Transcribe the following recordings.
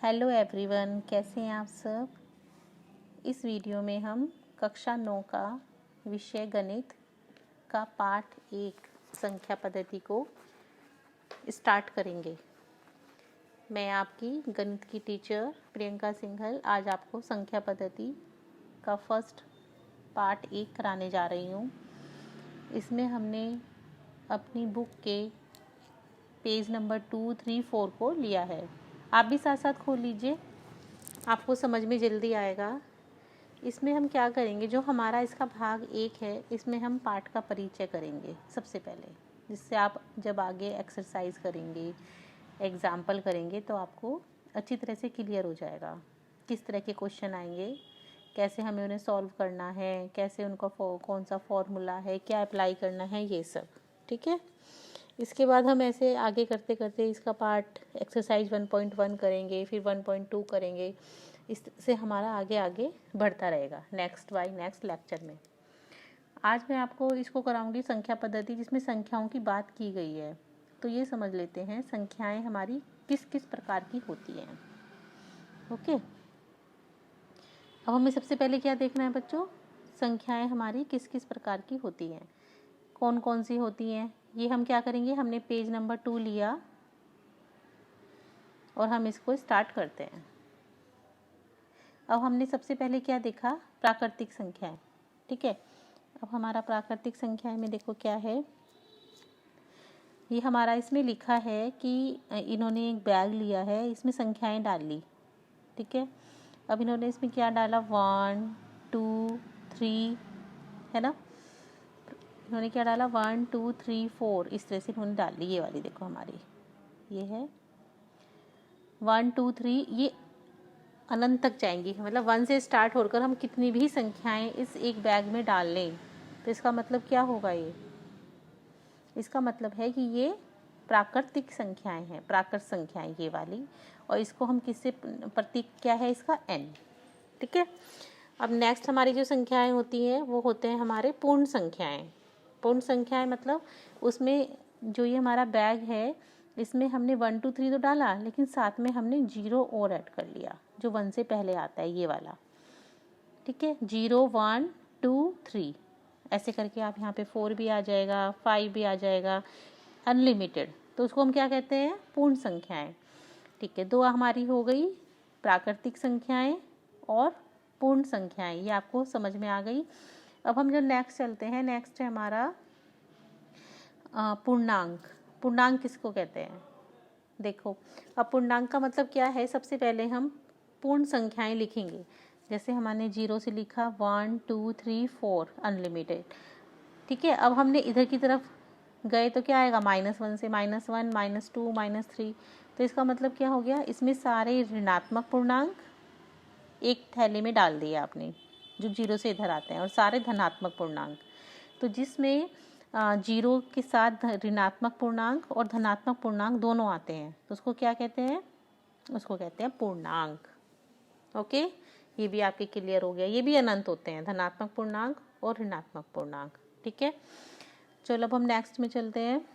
Hello everyone, कैसे हैं आप सब। इस वीडियो में हम कक्षा 9 का विषय गणित का पाठ 1 संख्या पद्धति को स्टार्ट करेंगे। मैं आपकी गणित की टीचर प्रियंका सिंघल आज आपको संख्या पद्धति का फर्स्ट पार्ट 1 कराने जा रही हूँ। इसमें हमने अपनी बुक के पेज नंबर 2, 3, 4 को लिया है। आप भी साथ साथ खोल लीजिए, आपको समझ में जल्दी आएगा। इसमें हम क्या करेंगे, जो हमारा इसका भाग 1 है, इसमें हम पाठ का परिचय करेंगे सबसे पहले, जिससे आप जब आगे एक्सरसाइज करेंगे, एग्जाम्पल करेंगे तो आपको अच्छी तरह से क्लियर हो जाएगा किस तरह के क्वेश्चन आएंगे, कैसे हमें उन्हें सॉल्व करना है, कैसे उनका कौन सा फॉर्मूला है, क्या अप्लाई करना है, ये सब। ठीक है। इसके बाद हम ऐसे आगे करते करते इसका पार्ट एक्सरसाइज 1.1 करेंगे, फिर 1.2 करेंगे। इससे हमारा आगे आगे बढ़ता रहेगा नेक्स्ट लेक्चर में। आज मैं आपको इसको कराऊंगी संख्या पद्धति, जिसमें संख्याओं की बात की गई है। तो ये समझ लेते हैं संख्याएं हमारी किस किस प्रकार की होती हैं। ओके, अब हमें सबसे पहले क्या देखना है बच्चों, संख्याएं हमारी किस किस प्रकार की होती हैं, कौन कौन सी होती हैं। ये हम क्या करेंगे, हमने पेज नंबर 2 लिया और हम इसको स्टार्ट करते हैं। अब हमने सबसे पहले क्या देखा, प्राकृतिक संख्याएं। ठीक है, अब हमारा प्राकृतिक संख्याएं में देखो क्या है। ये हमारा इसमें लिखा है कि इन्होंने एक बैग लिया है, इसमें संख्याएं डाल ली। ठीक है, अब इन्होंने इसमें क्या डाला, 1, 2, 3, है ना। इन्होंने क्या डाला, 1, 2, 3, 4, इस तरह से इन्होंने डाल ली। ये वाली देखो हमारी, ये है 1, 2, 3, ये अनंत तक जाएंगी। मतलब 1 से स्टार्ट होकर हम कितनी भी संख्याएं इस एक बैग में डाल लें तो इसका मतलब क्या होगा, ये इसका मतलब है कि ये प्राकृतिक संख्याएं हैं, प्राकृत संख्याएं ये वाली। और इसको हम किससे प्रतीक क्या है इसका, n। ठीक है, अब नेक्स्ट हमारी जो संख्याएं होती हैं वो होते हैं हमारे पूर्ण संख्याएं। पूर्ण संख्याएं मतलब उसमें जो ये हमारा बैग है, इसमें हमने 1, 2, 3 तो डाला, लेकिन साथ में हमने 0 और ऐड कर लिया, जो 1 से पहले आता है ये वाला। ठीक है, 0, 1, 2, 3 ऐसे करके आप यहाँ पे 4 भी आ जाएगा, 5 भी आ जाएगा, अनलिमिटेड। तो उसको हम क्या कहते हैं, पूर्ण संख्याएं। ठीक है, 2 हमारी हो गई प्राकृतिक संख्याएं और पूर्ण संख्याएं, ये आपको समझ में आ गई। अब हम जो नेक्स्ट चलते हैं, नेक्स्ट है हमारा पूर्णांक। पूर्णांक किसको कहते हैं, देखो। अब पूर्णांक का मतलब क्या है, सबसे पहले हम पूर्ण संख्याएं लिखेंगे। जैसे हमने 0 से लिखा 1, 2, 3, 4 अनलिमिटेड। ठीक है, अब हमने इधर की तरफ गए तो क्या आएगा, -1 से -1, -2, -3। तो इसका मतलब क्या हो गया, इसमें सारे ऋणात्मक पूर्णांक एक थैले में डाल दिए आपने, जो 0 से इधर आते हैं, और सारे धनात्मक पूर्णांक। तो जिसमें 0 के साथ ऋणात्मक पूर्णांक और धनात्मक पूर्णांक दोनों आते हैं, तो उसको क्या कहते हैं, उसको कहते हैं पूर्णांक। ओके, ये भी आपके क्लियर हो गया। ये भी अनंत होते हैं, धनात्मक पूर्णांक और ऋणात्मक पूर्णांक। ठीक है, चलो अब हम नेक्स्ट में चलते हैं।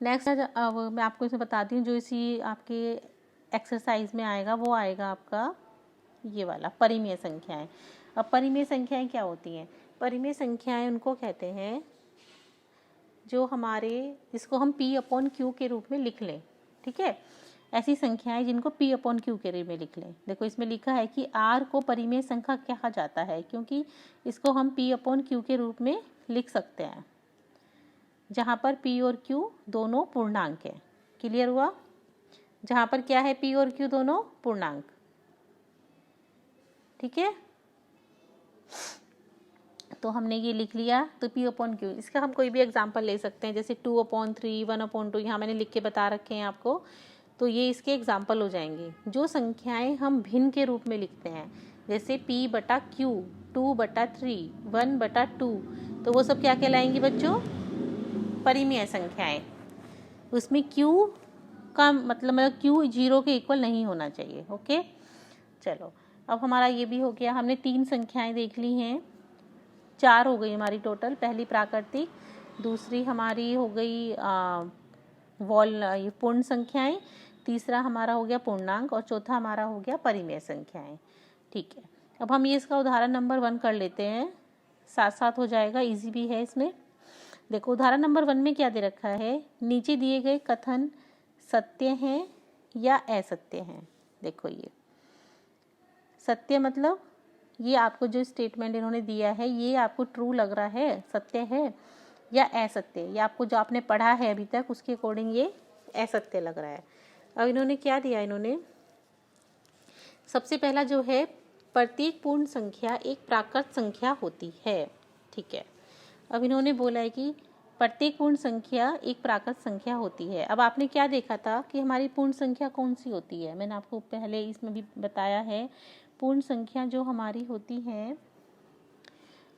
नेक्स्ट अब मैं आपको इसमें बताती हूँ, जो इसी आपके एक्सरसाइज में आएगा वो आएगा आपका ये वाला परिमेय संख्याएं। अब परिमेय संख्याएं क्या होती हैं, परिमेय संख्याएं उनको कहते हैं जो हमारे, इसको हम P/Q के रूप में लिख लें। ठीक है, ऐसी संख्याएं जिनको P/Q के रूप में लिख लें। देखो इसमें लिखा है कि R को परिमेय संख्या कहा जाता है, क्योंकि इसको हम P/Q के रूप में लिख सकते हैं, जहाँ पर P और Q दोनों पूर्णांक हैं। क्लियर हुआ, जहाँ पर क्या है, P और Q दोनों पूर्णांक। ठीक है, तो हमने ये लिख लिया। तो P/Q, इसका हम कोई भी एग्जांपल ले सकते हैं, जैसे 2/3, 1/2, यहाँ मैंने लिख के बता रखे हैं आपको। तो ये इसके एग्जांपल हो जाएंगे। जो संख्याएं हम भिन्न के रूप में लिखते हैं, जैसे P/Q, 2/3, 1/2, तो वो सब क्या कहलाएंगी बच्चों, परिमेय संख्याएं। उसमें Q का मतलब Q 0 के इक्वल नहीं होना चाहिए। ओके, चलो अब हमारा ये भी हो गया। हमने 3 संख्याएं देख ली हैं, 4 हो गई हमारी टोटल। पहली प्राकृतिक, दूसरी हमारी हो गई पूर्ण संख्याएं, तीसरा हमारा हो गया पूर्णांक और चौथा हमारा हो गया परिमेय संख्याएं। ठीक है, अब हम ये इसका उदाहरण नंबर 1 कर लेते हैं, साथ साथ हो जाएगा, इजी भी है इसमें। देखो उदाहरण नंबर 1 में क्या दे रखा है, नीचे दिए गए कथन सत्य हैं या असत्य हैं। देखो ये सत्य मतलब ये आपको जो स्टेटमेंट इन्होंने दिया है ये आपको ट्रू लग रहा है, सत्य है, या असत्य, या आपको जो आपने पढ़ा है अभी तक उसके अकॉर्डिंग ये असत्य लग रहा है। अब इन्होंने क्या दिया, इन्होंने सबसे पहला जो है प्रत्येक पूर्ण संख्या एक प्राकृत संख्या होती है। ठीक है, अब इन्होंने बोला है कि प्रत्येक पूर्ण संख्या एक प्राकृत संख्या होती है। अब आपने क्या देखा था कि हमारी पूर्ण संख्या कौन सी होती है, मैंने आपको पहले इसमें भी बताया है। पूर्ण संख्या जो हमारी होती हैं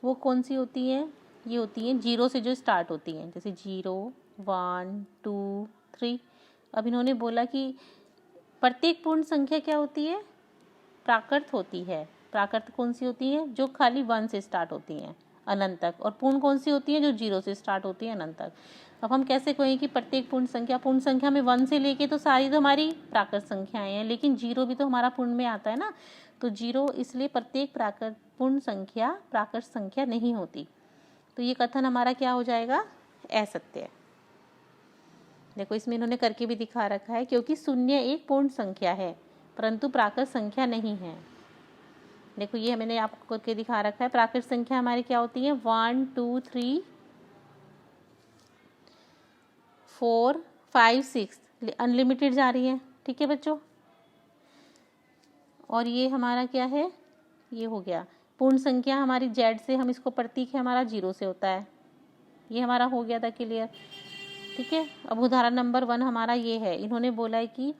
वो कौन सी होती है, ये होती है 0 से जो स्टार्ट होती हैं, जैसे 0, 1, 2, 3। अब इन्होंने बोला कि प्रत्येक पूर्ण संख्या क्या होती है, प्राकृत होती है। प्राकृत कौन सी होती है, जो खाली 1 से स्टार्ट होती हैं अनंत तक, और पूर्ण कौन सी होती है, जो 0 से स्टार्ट होती है अनंत तक। अब हम कैसे कहें कि प्रत्येक पूर्ण संख्या में 1 से लेके तो सारी तो हमारी प्राकृत संख्याएं हैं, लेकिन 0 भी तो हमारा पूर्ण में आता है ना, तो 0 इसलिए प्रत्येक प्राकृत पूर्ण संख्या प्राकृत संख्या नहीं होती। तो ये कथन हमारा क्या हो जाएगा, असत्य। देखो इसमें इन्होंने करके भी दिखा रखा है, क्योंकि शून्य एक पूर्ण संख्या है परंतु प्राकृत संख्या नहीं है। देखो ये मैंने आपको करके दिखा रखा है, प्राकृत संख्या हमारी क्या होती है, 1, 2, 3, 4, 5, 6 अनलिमिटेड जा रही है। ठीक है बच्चों, और ये हमारा क्या है, ये हो गया पूर्ण संख्या हमारी जेड से, हम इसको प्रतीक है हमारा 0 से होता है। ये हमारा हो गया था क्लियर। ठीक है, अब उदाहरण नंबर 1 हमारा ये है, इन्होंने बोला है कि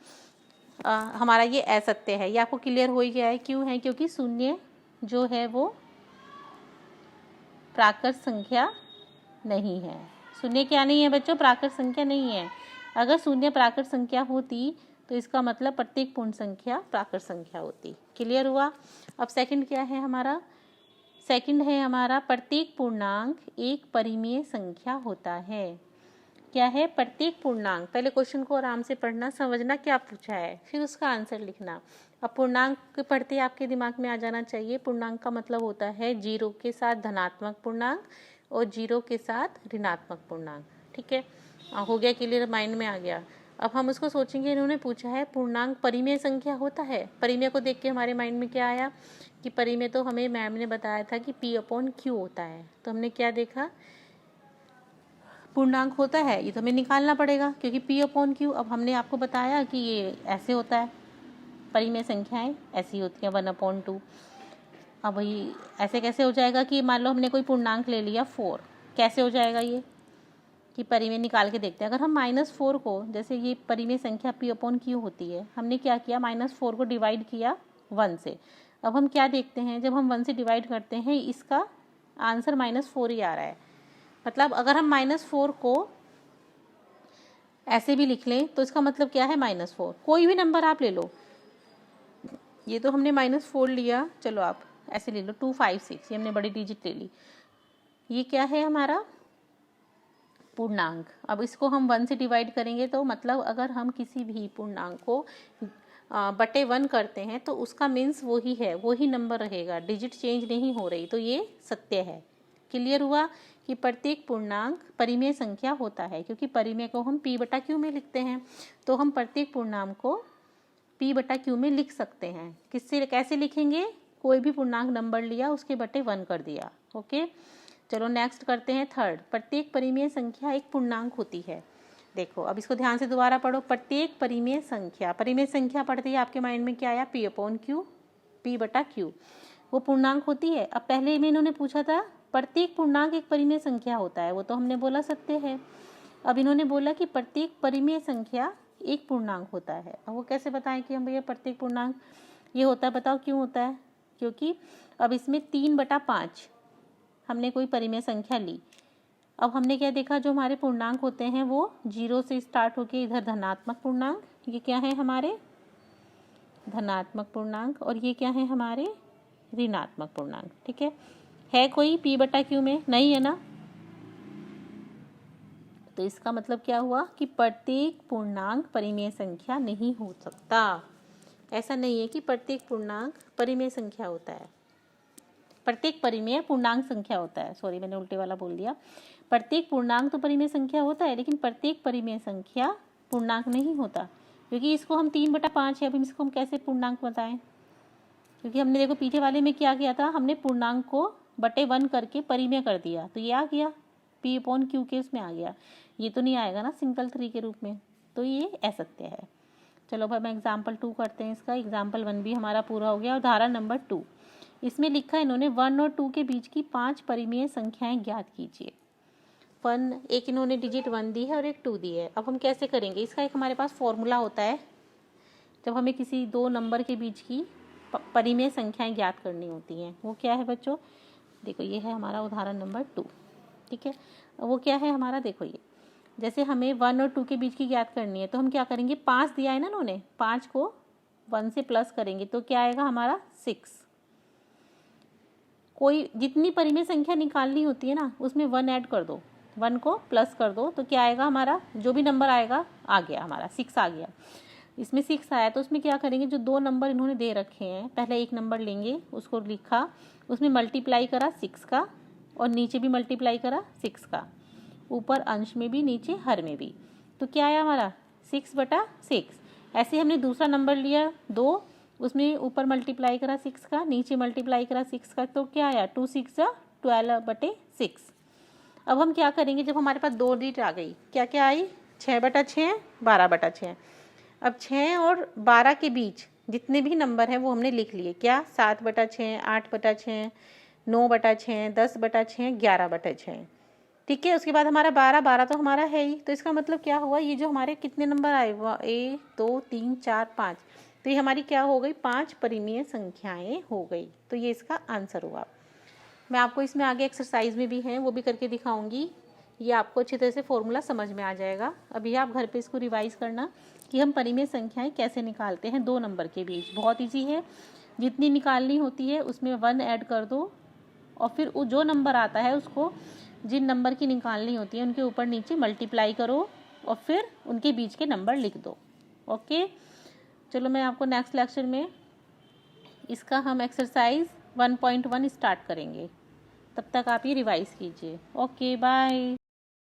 हमारा ये असत्य है। ये आपको क्लियर हो ही गया है, क्यों है, क्योंकि शून्य जो है वो प्राकृत संख्या नहीं है। शून्य क्या नहीं है बच्चों, प्राकृत संख्या नहीं है। अगर शून्य प्राकृत संख्या होती तो इसका मतलब प्रत्येक पूर्ण संख्या प्राकृत संख्या होती। क्लियर हुआ। अब सेकंड क्या है हमारा, सेकंड है हमारा प्रत्येक पूर्णांक एक परिमेय संख्या होता है। क्या है, प्रत्येक पूर्णांक। पहले क्वेश्चन को आराम से पढ़ना, समझना क्या पूछा है, फिर उसका आंसर लिखना। अब पूर्णांक पढ़ते आपके दिमाग में आ जाना चाहिए, पूर्णांक का मतलब होता है 0 के साथ धनात्मक पूर्णांक और 0 के साथ ऋणात्मक पूर्णांक। ठीक है, हो गया क्लियर, माइंड में आ गया। अब हम उसको सोचेंगे, इन्होंने पूछा है पूर्णांक परिमेय संख्या होता है। परिमेय को देख के हमारे माइंड में क्या आया कि परिमेय तो हमें मैम ने बताया था कि P/Q होता है। तो हमने क्या देखा, पूर्णांक होता है, ये तो हमें निकालना पड़ेगा क्योंकि P/Q। अब हमने आपको बताया कि ये ऐसे होता है, परिमेय संख्याएं ऐसी होती हैं 1/2। अब वही ऐसे कैसे हो जाएगा कि मान लो हमने कोई पूर्णांक ले लिया 4, कैसे हो जाएगा ये कि परिमेय निकाल के देखते हैं। अगर हम -4 को, जैसे ये परिमेय संख्या P/Q होती है, हमने क्या किया, -4 को डिवाइड किया 1 से। अब हम क्या देखते हैं, जब हम 1 से डिवाइड करते हैं इसका आंसर -4 ही आ रहा है। मतलब अगर हम -4 को ऐसे भी लिख लें तो इसका मतलब क्या है, -4। कोई भी नंबर आप ले लो, ये तो हमने -4 लिया, चलो आप ऐसे ले लो 2, 5, 6, ये हमने बड़ी डिजिट ले ली। ये क्या है हमारा पूर्णांक। अब इसको हम 1 से डिवाइड करेंगे तो मतलब अगर हम किसी भी पूर्णांक को बटे 1 करते हैं तो उसका मीन्स वही है, वही नंबर रहेगा, डिजिट चेंज नहीं हो रही, तो ये सत्य है। क्लियर हुआ कि प्रत्येक पूर्णांक परिमेय संख्या होता है, क्योंकि परिमेय को हम P/Q में लिखते हैं, तो हम प्रत्येक पूर्णांक को P/Q में लिख सकते हैं। किससे, कैसे लिखेंगे, कोई भी पूर्णांक नंबर लिया उसके बटे 1 कर दिया। ओके, चलो नेक्स्ट करते हैं थर्ड। प्रत्येक परिमेय संख्या एक पूर्णांक होती है। देखो अब इसको ध्यान से दोबारा पढ़ो, प्रत्येक परिमेय संख्या, परिमेय संख्या पढ़ते ही आपके माइंड में क्या आया, P/Q, वो पूर्णांक होती है। अब पहले में इन्होंने पूछा था प्रत्येक पूर्णांक एक परिमेय संख्या होता है, वो तो हमने बोला सत्य है। अब इन्होंने बोला कि प्रत्येक परिमेय संख्या एक पूर्णांक होता है। अब वो कैसे बताएं कि हम भैया प्रत्येक पूर्णांक ये होता है, बताओ क्यों होता है, क्योंकि अब इसमें 3/5 हमने कोई परिमेय संख्या ली। अब हमने क्या देखा, जो हमारे पूर्णांक होते हैं वो 0 से स्टार्ट होके इधर धनात्मक पूर्णांक, ये क्या है हमारे धनात्मक पूर्णांक, और ये क्या है हमारे ऋणात्मक पूर्णांक। ठीक है कोई P/Q में नहीं है ना, तो तो इसका मतलब क्या हुआ कि प्रत्येक पूर्णांक परिमेय संख्या नहीं हो सकता। ऐसा नहीं है कि प्रत्येक पूर्णांक परिमेय संख्या होता है, प्रत्येक परिमेय पूर्णांक संख्या होता है। सॉरी, मैंने उल्टे वाला बोल दिया। प्रत्येक पूर्णांक तो परिमेय संख्या होता है, लेकिन प्रत्येक परिमेय संख्या पूर्णांक नहीं होता, क्योंकि इसको हम 3/5 है। अब इसको हम कैसे पूर्णांक बताएं? क्योंकि हमने देखो पीछे वाले में क्या किया था, हमने पूर्णांक को बटे 1 करके परिमेय कर दिया, तो ये आ गया P/Q के उसमें आ गया। ये तो नहीं आएगा ना सिंगल 3 के रूप में, तो ये असत्य है। चलो अब हम एग्जाम्पल 2 करते हैं इसका। एग्जाम्पल 1 भी हमारा पूरा हो गया। उदाहरण नंबर 2, इसमें लिखा है इन्होंने 1 और 2 के बीच की 5 परिमेय संख्याएं ज्ञात कीजिए। एक इन्होंने डिजिट 1 दी है और एक 2 दी है। अब हम कैसे करेंगे? इसका एक हमारे पास फॉर्मूला होता है जब हमें किसी दो नंबर के बीच की परिमेय संख्याएं ज्ञात करनी होती हैं। वो क्या है बच्चों? देखो ये है हमारा उदाहरण नंबर 2, ठीक है। वो क्या है हमारा? देखो ये जैसे हमें 1 और 2 के बीच की ज्ञात करनी है, तो हम क्या करेंगे? 5 दिया है ना उन्होंने, 5 को 1 से प्लस करेंगे तो क्या आएगा हमारा? 6। कोई जितनी परिमेय संख्या निकालनी होती है ना, उसमें 1 ऐड कर दो, 1 को प्लस कर दो, तो क्या आएगा हमारा? जो भी नंबर आएगा आ गया हमारा, 6 आ गया। इसमें 6 आया तो उसमें क्या करेंगे? जो दो नंबर इन्होंने दे रखे हैं, पहले एक नंबर लेंगे, उसको लिखा, उसमें मल्टीप्लाई करा 6 का, और नीचे भी मल्टीप्लाई करा 6 का, ऊपर अंश में भी नीचे हर में भी, तो क्या आया हमारा? 6/6। ऐसे हमने दूसरा नंबर लिया 2, उसमें ऊपर मल्टीप्लाई करा 6 का, नीचे मल्टीप्लाई करा 6 का, तो क्या आया? 2 6 12/6। अब हम क्या करेंगे? जब हमारे पास 2 डिजिट आ गई, क्या क्या आई? 6/6, 12/6। अब 6 और 12 के बीच जितने भी नंबर हैं वो हमने लिख लिए। क्या? 7/6, 8/6, 9/6, 10/6, 11/6, ठीक है। उसके बाद हमारा 12 तो हमारा है ही, तो इसका मतलब क्या हुआ? ये जो हमारे कितने नंबर आए, 1 2 3 4 5, तो ये हमारी क्या हो गई? 5 परिमेय संख्याएं हो गई। तो ये इसका आंसर हुआ। मैं आपको इसमें आगे एक्सरसाइज में भी है वो भी करके दिखाऊंगी, ये आपको अच्छी तरह से फॉर्मूला समझ में आ जाएगा। अभी आप घर पे इसको रिवाइज करना कि हम परिमेय संख्याएं कैसे निकालते हैं दो नंबर के बीच। बहुत ईजी है, जितनी निकालनी होती है उसमें 1 ऐड कर दो, और फिर जो नंबर आता है उसको, जिन नंबर की निकालनी होती है उनके ऊपर नीचे मल्टीप्लाई करो, और फिर उनके बीच के नंबर लिख दो। ओके, चलो मैं आपको नेक्स्ट लेक्चर में इसका हम एक्सरसाइज 1.1 स्टार्ट करेंगे। तब तक आप ये रिवाइज कीजिए। Okay, bye.